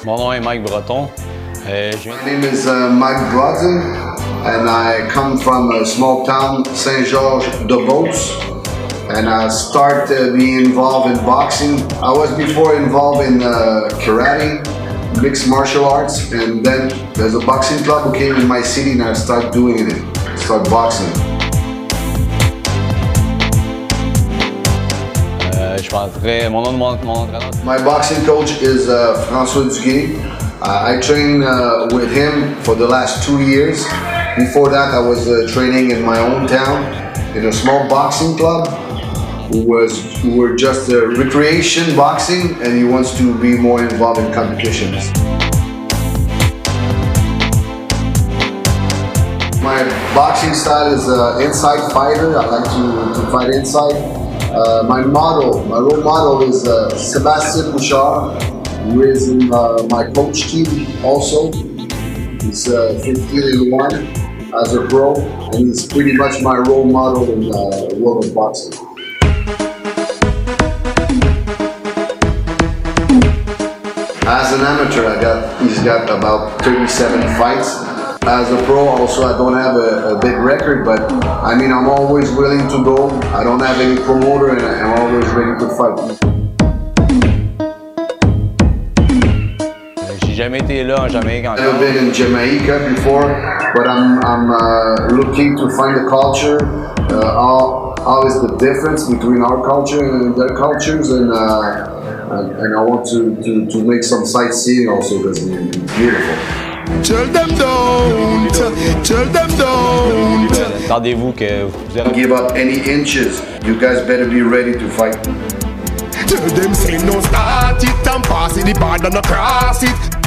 Mon nom est Mike Breton. My name is Mike Breton, and I come from a small town, Saint-Georges-de-Beauce, and I started being involved in boxing. I was before involved in karate, mixed martial arts, and then there's a boxing club who came in my city and I started doing it, start boxing. My boxing coach is François Duguay. I trained with him for the last 2 years. Before that, I was training in my own town in a small boxing club. We were just recreation boxing, and he wants to be more involved in competitions. My boxing style is inside fighter. I like to fight inside. My role model is Sébastien Bouchard, who is in my coach team also. He's 15-1 as a pro, and he's pretty much my role model in the world of boxing. As an amateur, he's got about 37 fights. As a pro, also, I don't have a big record, but I mean, I'm always willing to go. I don't have any promoter, and I'm always ready to fight. J'ai jamais été là en Jamaïque encore. I've been in Jamaica before, but I'm looking to find the culture. How is the difference between our culture and their cultures, and I want to make some sightseeing also because it's beautiful. Tell them don't, tell them don't. Attendez-vous que vous Don't give up any inches. You guys better be ready to fight. Tell them say no start it and pass it, the bar and cross it.